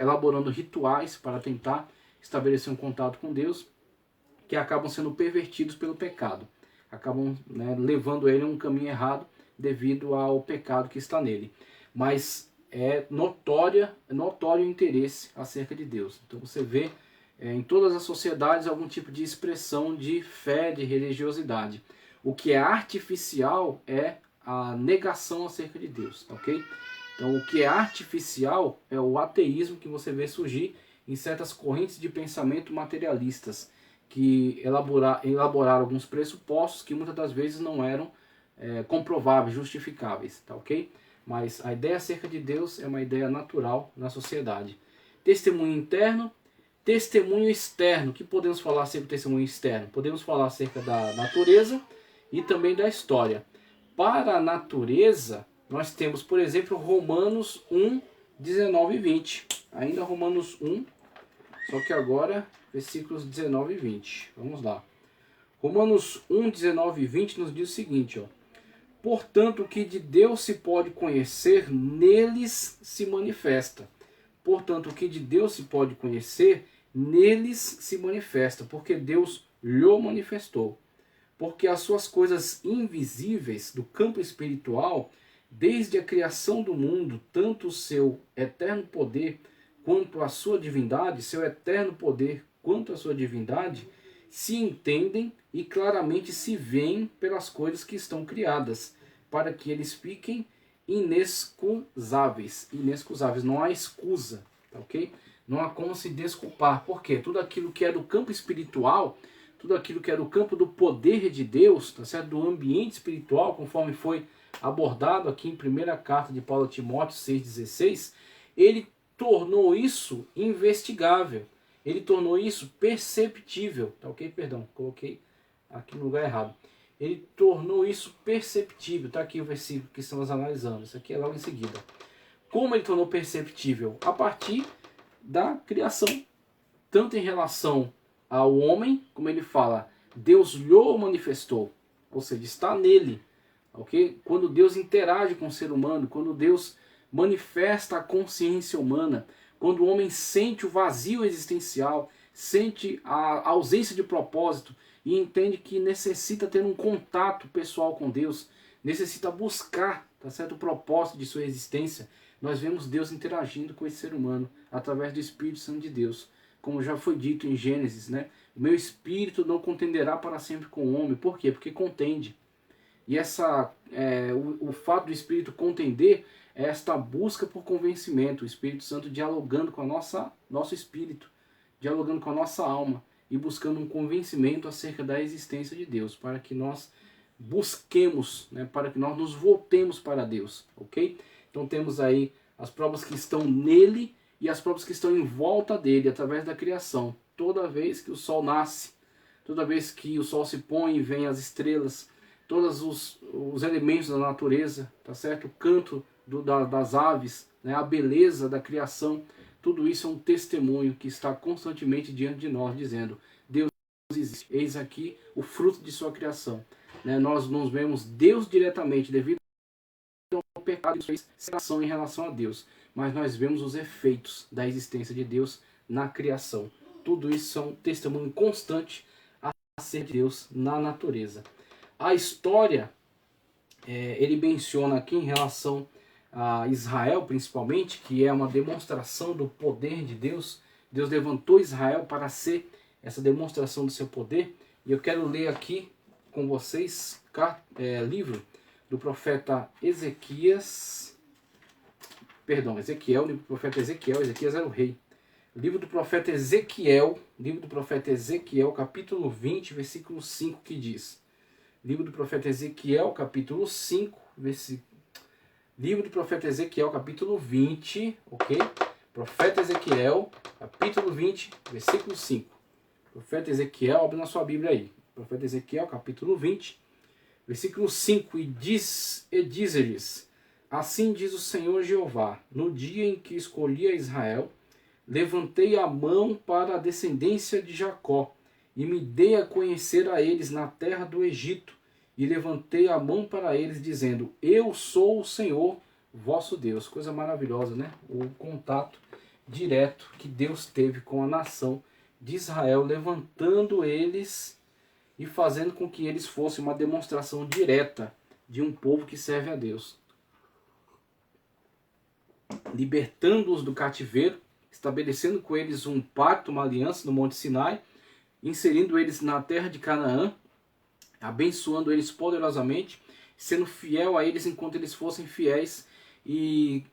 elaborando rituais para tentar estabelecer um contato com Deus, que acabam sendo pervertidos pelo pecado. Acabam, né, levando ele a um caminho errado devido ao pecado que está nele. Mas é notório o interesse acerca de Deus. Então você vê em todas as sociedades algum tipo de expressão de fé, de religiosidade. O que é artificial é a negação acerca de Deus, ok? Então o que é artificial é o ateísmo que você vê surgir em certas correntes de pensamento materialistas, que elaboraram alguns pressupostos que muitas das vezes não eram comprováveis, justificáveis, tá ok? Mas a ideia acerca de Deus é uma ideia natural na sociedade. Testemunho interno, testemunho externo. O que podemos falar acerca do testemunho externo? Podemos falar acerca da natureza e também da história. Para a natureza, nós temos, por exemplo, Romanos 1, 19 e 20. Ainda Romanos 1, só que agora versículos 19 e 20. Vamos lá. Romanos 1, 19 e 20 nos diz o seguinte, ó. Portanto, o que de Deus se pode conhecer, neles se manifesta. Portanto, o que de Deus se pode conhecer, neles se manifesta, porque Deus lhe manifestou. Porque as suas coisas invisíveis do campo espiritual, desde a criação do mundo, tanto o seu eterno poder quanto a sua divindade, seu eterno poder quanto a sua divindade, se entendem e claramente se veem pelas coisas que estão criadas, para que eles fiquem inexcusáveis. Inexcusáveis, não há escusa, tá ok? Não há como se desculpar. Por quê? Tudo aquilo que é do campo espiritual, tudo aquilo que é do campo do poder de Deus, tá certo? Do ambiente espiritual, conforme foi abordado aqui em primeira carta de Paulo a Timóteo 6,16, ele tornou isso investigável. Ele tornou isso perceptível, tá ok? Perdão, coloquei aqui no lugar errado. Ele tornou isso perceptível, tá aqui o versículo que estamos analisando, isso aqui é logo em seguida. Como ele tornou perceptível? A partir da criação, tanto em relação ao homem, como ele fala, Deus lhe manifestou, ou seja, está nele, ok? Quando Deus interage com o ser humano, quando Deus manifesta a consciência humana, quando o homem sente o vazio existencial, sente a ausência de propósito e entende que necessita ter um contato pessoal com Deus, necessita buscar, tá certo, o propósito de sua existência, nós vemos Deus interagindo com esse ser humano através do Espírito Santo de Deus. Como já foi dito em Gênesis, né? O meu espírito não contenderá para sempre com o homem. Por quê? Porque contende. E o fato do Espírito contender é esta busca por convencimento, o Espírito Santo dialogando com nosso espírito, dialogando com a nossa alma e buscando um convencimento acerca da existência de Deus, para que nós busquemos, né, para que nós nos voltemos para Deus, ok? Então temos aí as provas que estão nele e as provas que estão em volta dele, através da criação. Toda vez que o sol nasce, toda vez que o sol se põe e vem as estrelas, todos os elementos da natureza, tá certo? O canto das aves, né? A beleza da criação, tudo isso é um testemunho que está constantemente diante de nós, dizendo, Deus existe, eis aqui o fruto de sua criação. Né? Nós não vemos Deus diretamente devido ao pecado e sua ação em relação a Deus, mas nós vemos os efeitos da existência de Deus na criação. Tudo isso são testemunho constante acerca de Deus na natureza. A história, ele menciona aqui em relação a Israel principalmente, que é uma demonstração do poder de Deus. Deus levantou Israel para ser essa demonstração do seu poder. E eu quero ler aqui com vocês livro do profeta Ezequiel, livro do profeta Ezequiel era o rei. Livro do profeta Ezequiel, capítulo 20, versículo 5, que diz. Livro do profeta Ezequiel, capítulo 5, Livro do profeta Ezequiel, capítulo 20, ok? Profeta Ezequiel, capítulo 20, versículo 5. Profeta Ezequiel, abre na sua Bíblia aí. Profeta Ezequiel, capítulo 20, versículo 5, e diz-lhes, assim diz o Senhor Jeová, no dia em que escolhi a Israel, levantei a mão para a descendência de Jacó, e me dei a conhecer a eles na terra do Egito, e levantei a mão para eles, dizendo, eu sou o Senhor, vosso Deus. Coisa maravilhosa, né? O contato direto que Deus teve com a nação de Israel, levantando eles e fazendo com que eles fossem uma demonstração direta de um povo que serve a Deus. Libertando-os do cativeiro, estabelecendo com eles um pacto, uma aliança no Monte Sinai, inserindo eles na terra de Canaã, abençoando eles poderosamente, sendo fiel a eles enquanto eles fossem fiéis e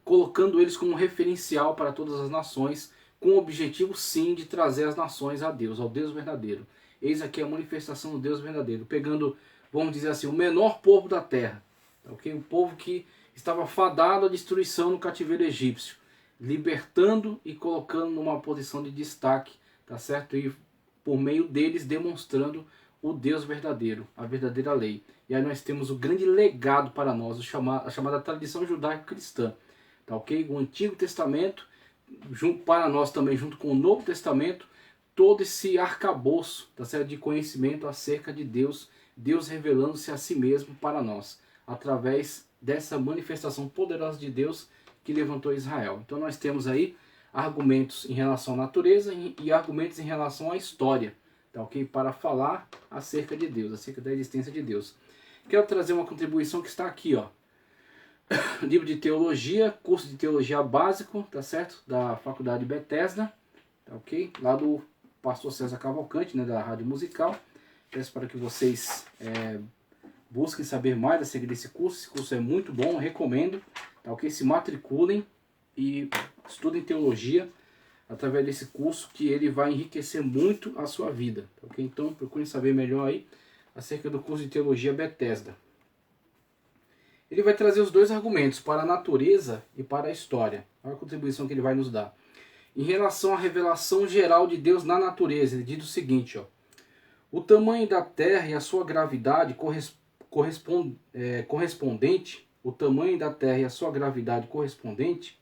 colocando eles como referencial para todas as nações, com o objetivo sim de trazer as nações a Deus, ao Deus verdadeiro. Eis aqui a manifestação do Deus verdadeiro, pegando, vamos dizer assim, o menor povo da terra, okay? O povo que estava fadado à destruição no cativeiro egípcio, libertando e colocando numa posição de destaque, tá certo? E por meio deles demonstrando o Deus verdadeiro, a verdadeira lei. E aí nós temos o grande legado para nós, a chamada tradição judaico-cristã, tá ok? O Antigo Testamento, para nós também, junto com o Novo Testamento, todo esse arcabouço, tá certo? De conhecimento acerca de Deus, Deus revelando-se a si mesmo para nós. através dessa manifestação poderosa de Deus que levantou Israel. Então nós temos aí argumentos em relação à natureza e argumentos em relação à história, tá ok? Para falar acerca de Deus, acerca da existência de Deus. Quero trazer uma contribuição que está aqui, ó. Livro de teologia, curso de teologia básico, tá certo? Da Faculdade Bethesda, tá ok? Lá do pastor César Cavalcante, né, da Rádio Musical. Peço para que vocês busquem saber mais acerca desse curso. Esse curso é muito bom, recomendo, tá ok? Se matriculem e estudem teologia através desse curso, que ele vai enriquecer muito a sua vida, tá ok? Então procurem saber melhor aí acerca do curso de teologia Bethesda. Ele vai trazer os dois argumentos, para a natureza e para a história. Olha a contribuição que ele vai nos dar. Em relação à revelação geral de Deus na natureza, ele diz o seguinte, ó: o tamanho da Terra e a sua gravidade correspondente, o tamanho da Terra e a sua gravidade correspondente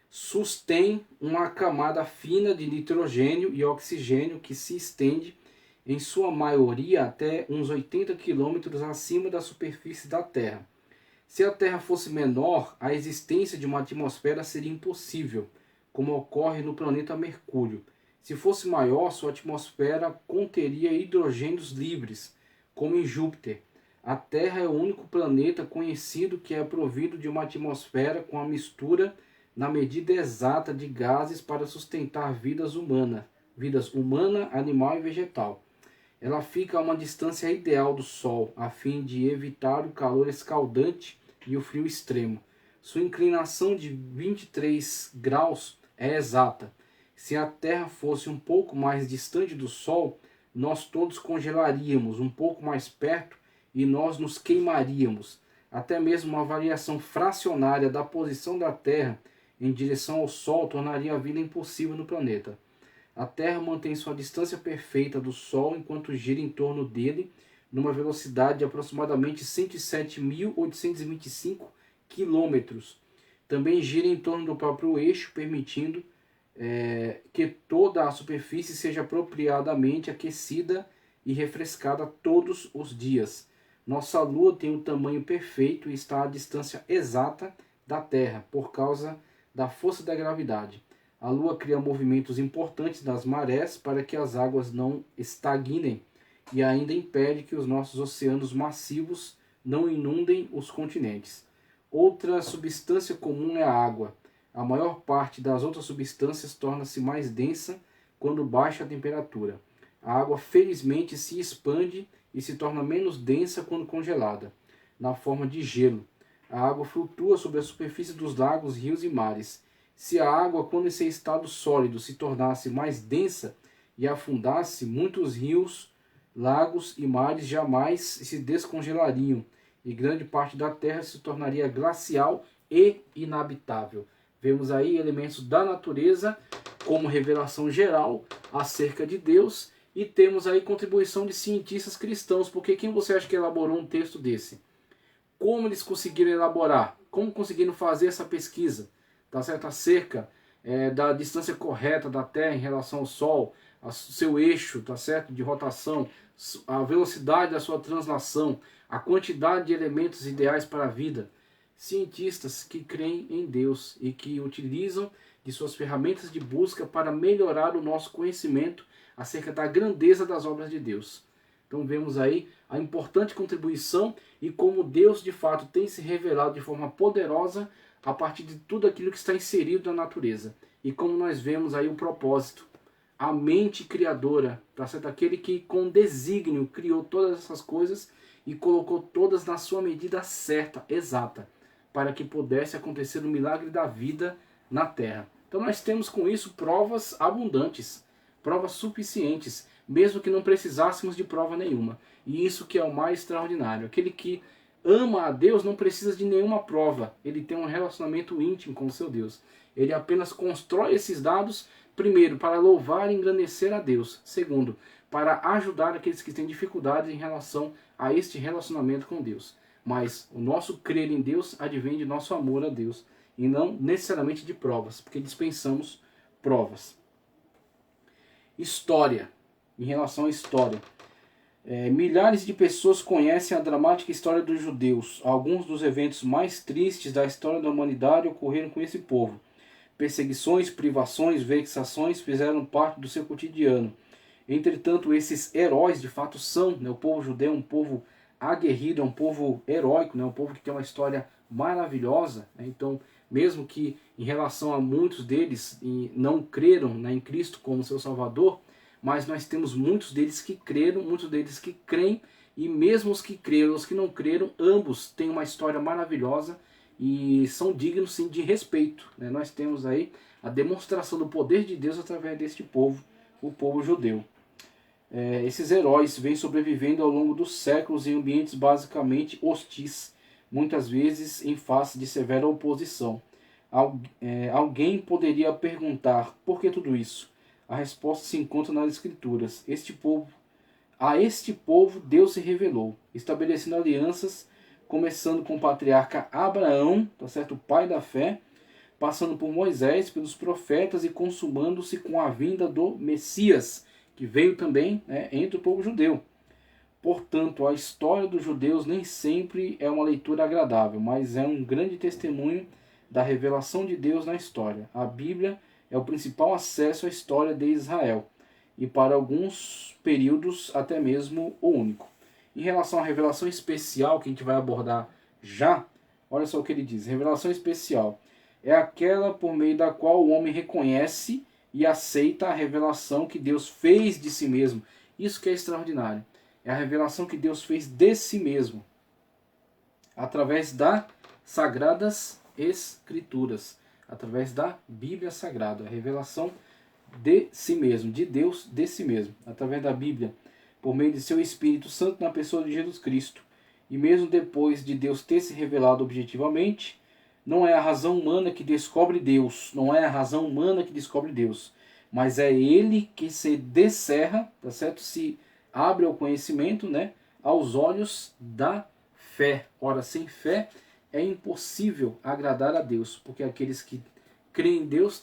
sustém uma camada fina de nitrogênio e oxigênio que se estende, em sua maioria, até uns 80 quilômetros acima da superfície da Terra. Se a Terra fosse menor, a existência de uma atmosfera seria impossível, como ocorre no planeta Mercúrio. Se fosse maior, sua atmosfera conteria hidrogênios livres, como em Júpiter. A Terra é o único planeta conhecido que é provido de uma atmosfera com a mistura na medida exata de gases para sustentar vidas humana, animal e vegetal. Ela fica a uma distância ideal do Sol, a fim de evitar o calor escaldante e o frio extremo. Sua inclinação de 23 graus é exata. Se a Terra fosse um pouco mais distante do Sol, nós todos congelaríamos um pouco mais perto e nós nos queimaríamos. Até mesmo uma variação fracionária da posição da Terra em direção ao Sol tornaria a vida impossível no planeta. A Terra mantém sua distância perfeita do Sol enquanto gira em torno dele, numa velocidade de aproximadamente 107.825 km. Também gira em torno do próprio eixo, permitindo que toda a superfície seja apropriadamente aquecida e refrescada todos os dias. Nossa Lua tem o tamanho perfeito e está à distância exata da Terra, por causa da força da gravidade. A Lua cria movimentos importantes das marés para que as águas não estagnem e ainda impede que os nossos oceanos massivos não inundem os continentes. Outra substância comum é a água. A maior parte das outras substâncias torna-se mais densa quando baixa a temperatura. A água felizmente se expande e se torna menos densa quando congelada, na forma de gelo. A água flutua sobre a superfície dos lagos, rios e mares. Se a água, quando em seu estado sólido, se tornasse mais densa e afundasse, muitos rios, lagos e mares jamais se descongelariam, e grande parte da Terra se tornaria glacial e inabitável. Vemos aí elementos da natureza como revelação geral acerca de Deus, e temos aí contribuição de cientistas cristãos, porque quem você acha que elaborou um texto desse? Como eles conseguiram elaborar? Como conseguiram fazer essa pesquisa? Tá certo? Acerca da distância correta da Terra em relação ao Sol, seu eixo, tá certo? De rotação, a velocidade da sua translação, a quantidade de elementos ideais para a vida. Cientistas que creem em Deus e que utilizam de suas ferramentas de busca para melhorar o nosso conhecimento acerca da grandeza das obras de Deus. Então vemos aí a importante contribuição e como Deus de fato tem se revelado de forma poderosa a partir de tudo aquilo que está inserido na natureza. E como nós vemos aí o propósito, a mente criadora, tá certo? Aquele que com desígnio criou todas essas coisas e colocou todas na sua medida certa, exata, para que pudesse acontecer o milagre da vida na Terra. Então nós temos com isso provas abundantes, provas suficientes, mesmo que não precisássemos de prova nenhuma. E isso que é o mais extraordinário. Aquele que ama a Deus não precisa de nenhuma prova. Ele tem um relacionamento íntimo com o seu Deus. Ele apenas constrói esses dados, primeiro, para louvar e engrandecer a Deus. Segundo, para ajudar aqueles que têm dificuldades em relação a este relacionamento com Deus. Mas o nosso crer em Deus advém de nosso amor a Deus, e não necessariamente de provas, porque dispensamos provas. História. Em relação à história. Milhares de pessoas conhecem a dramática história dos judeus. Alguns dos eventos mais tristes da história da humanidade ocorreram com esse povo. Perseguições, privações, vexações fizeram parte do seu cotidiano. Entretanto, esses heróis de fato são, né, o povo judeu é um povo aguerrido, é um povo heróico, né, um povo que tem uma história maravilhosa. Né, então, mesmo que em relação a muitos deles não creram, né, em Cristo como seu Salvador, mas nós temos muitos deles que creram, muitos deles que creem, e mesmo os que creram, os que não creram, ambos têm uma história maravilhosa e são dignos sim de respeito. Né? Nós temos aí a demonstração do poder de Deus através deste povo, o povo judeu. Esses heróis vêm sobrevivendo ao longo dos séculos em ambientes basicamente hostis, muitas vezes em face de severa oposição. Alguém poderia perguntar, por que tudo isso? A resposta se encontra nas Escrituras. A este povo Deus se revelou, estabelecendo alianças, começando com o patriarca Abraão, tá certo? O pai da fé, passando por Moisés, pelos profetas e consumando-se com a vinda do Messias, que veio também, né, entre o povo judeu. Portanto, a história dos judeus nem sempre é uma leitura agradável, mas é um grande testemunho da revelação de Deus na história. A Bíblia é o principal acesso à história de Israel, e para alguns períodos até mesmo o único. Em relação à revelação especial, que a gente vai abordar já, olha só o que ele diz. Revelação especial é aquela por meio da qual o homem reconhece e aceita a revelação que Deus fez de si mesmo. Isso que é extraordinário. É a revelação que Deus fez de si mesmo, através das Sagradas Escrituras, através da Bíblia Sagrada, a revelação de si mesmo, de Deus de si mesmo, através da Bíblia, por meio de seu Espírito Santo na pessoa de Jesus Cristo. E mesmo depois de Deus ter se revelado objetivamente, não é a razão humana que descobre Deus, não é a razão humana que descobre Deus, mas é Ele que se descerra, tá certo? Se abre ao conhecimento, né, aos olhos da fé. Ora, sem fé é impossível agradar a Deus, porque aqueles que creem em Deus,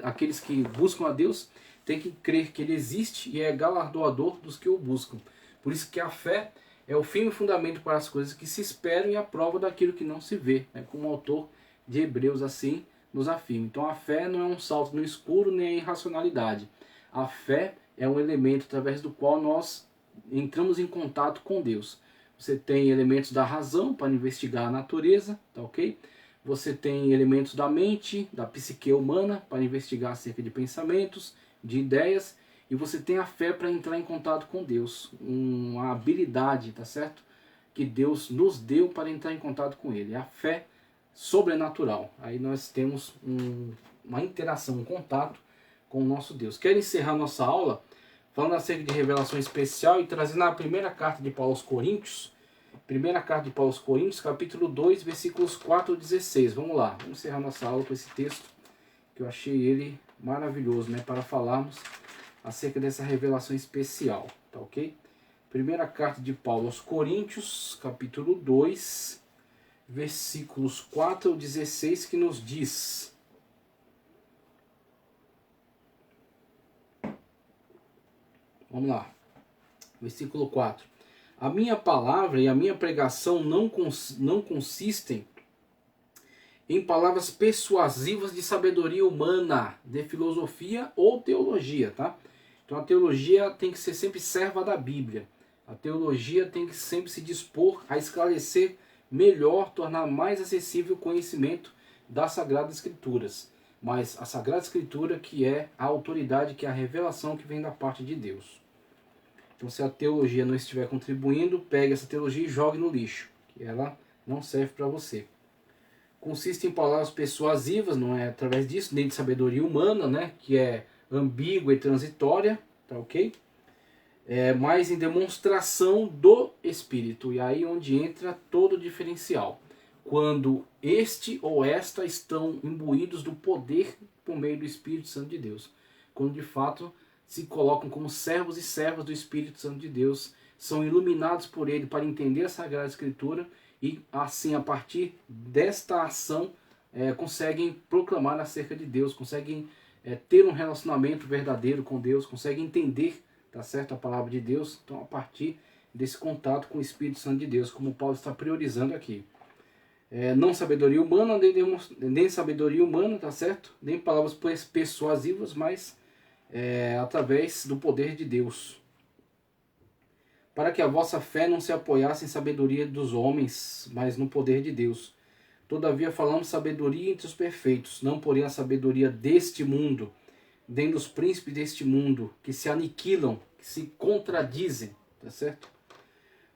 aqueles que buscam a Deus, têm que crer que Ele existe e é galardoador dos que o buscam. Por isso que a fé é o firme fundamento para as coisas que se esperam e a prova daquilo que não se vê, né? Como o autor de Hebreus assim nos afirma. Então a fé não é um salto no escuro nem a irracionalidade. A fé é um elemento através do qual nós entramos em contato com Deus. Você tem elementos da razão para investigar a natureza, tá ok? Você tem elementos da mente, da psique humana para investigar acerca de pensamentos, de ideias. E você tem a fé para entrar em contato com Deus, uma habilidade, tá certo? Que Deus nos deu para entrar em contato com Ele. É a fé sobrenatural. Aí nós temos uma interação, um contato com o nosso Deus. Quero encerrar nossa aula falando acerca de revelação especial e trazendo a primeira carta de Paulo aos Coríntios. Primeira carta de Paulo aos Coríntios, capítulo 2, versículos 4 a 16. Vamos lá, vamos encerrar nossa aula com esse texto, que eu achei ele maravilhoso, né? Para falarmos acerca dessa revelação especial, tá ok? Primeira carta de Paulo aos Coríntios, capítulo 2, versículos 4 ao 16, que nos diz: vamos lá, versículo 4. A minha palavra e a minha pregação não consistem em palavras persuasivas de sabedoria humana, de filosofia ou teologia, tá? Então a teologia tem que ser sempre serva da Bíblia. A teologia tem que sempre se dispor a esclarecer melhor, tornar mais acessível o conhecimento das Sagradas Escrituras. Mas a Sagrada Escritura que é a autoridade, que é a revelação que vem da parte de Deus. Então se a teologia não estiver contribuindo, pegue essa teologia e jogue no lixo, que ela não serve para você. Consiste em palavras persuasivas, não é através disso, nem de sabedoria humana, né, que é ambígua e transitória, tá ok? Mas em demonstração do Espírito, e aí onde entra todo o diferencial. Quando este ou esta estão imbuídos do poder por meio do Espírito Santo de Deus. Quando de fato se colocam como servos e servas do Espírito Santo de Deus, são iluminados por ele para entender a Sagrada Escritura e assim a partir desta ação conseguem proclamar acerca de Deus, conseguem ter um relacionamento verdadeiro com Deus, conseguem entender tá certo? A palavra de Deus. Então, a partir desse contato com o Espírito Santo de Deus, como Paulo está priorizando aqui. Não sabedoria humana, nem sabedoria humana, tá certo? Nem palavras persuasivas, mas através do poder de Deus. Para que a vossa fé não se apoiasse em sabedoria dos homens, mas no poder de Deus. Todavia falamos sabedoria entre os perfeitos, não porém a sabedoria deste mundo, nem dos príncipes deste mundo, que se aniquilam, que se contradizem, tá certo?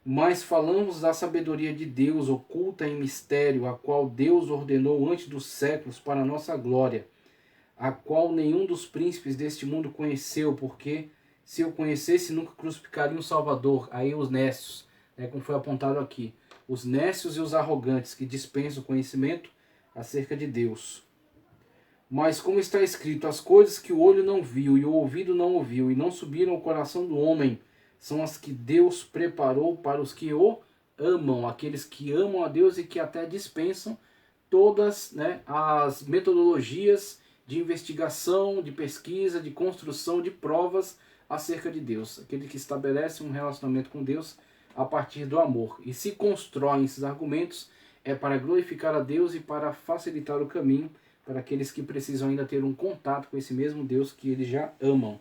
Mas falamos da sabedoria de Deus oculta em mistério, a qual Deus ordenou antes dos séculos para a nossa glória, a qual nenhum dos príncipes deste mundo conheceu, porque se o conhecesse nunca crucificaria um Salvador. Aí os nécios, como foi apontado aqui, os nécios e os arrogantes que dispensam o conhecimento acerca de Deus. Mas como está escrito, as coisas que o olho não viu e o ouvido não ouviu e não subiram ao coração do homem, são as que Deus preparou para os que o amam, aqueles que amam a Deus e que até dispensam todas as metodologias de investigação, de pesquisa, de construção de provas acerca de Deus. Aquele que estabelece um relacionamento com Deus a partir do amor. E se constroem esses argumentos é para glorificar a Deus e para facilitar o caminho para aqueles que precisam ainda ter um contato com esse mesmo Deus que eles já amam.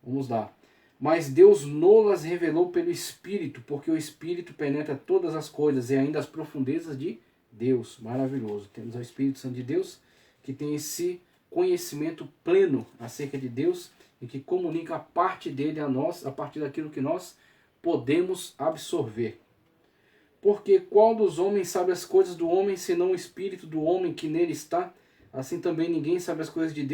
Vamos lá. Mas Deus nolas revelou pelo Espírito, porque o Espírito penetra todas as coisas e ainda as profundezas de Deus. Maravilhoso. Temos o Espírito Santo de Deus, que tem esse conhecimento pleno acerca de Deus e que comunica a parte dele a nós, a partir daquilo que nós podemos absorver. Porque qual dos homens sabe as coisas do homem, senão o Espírito do homem que nele está? Assim também ninguém sabe as coisas de Deus,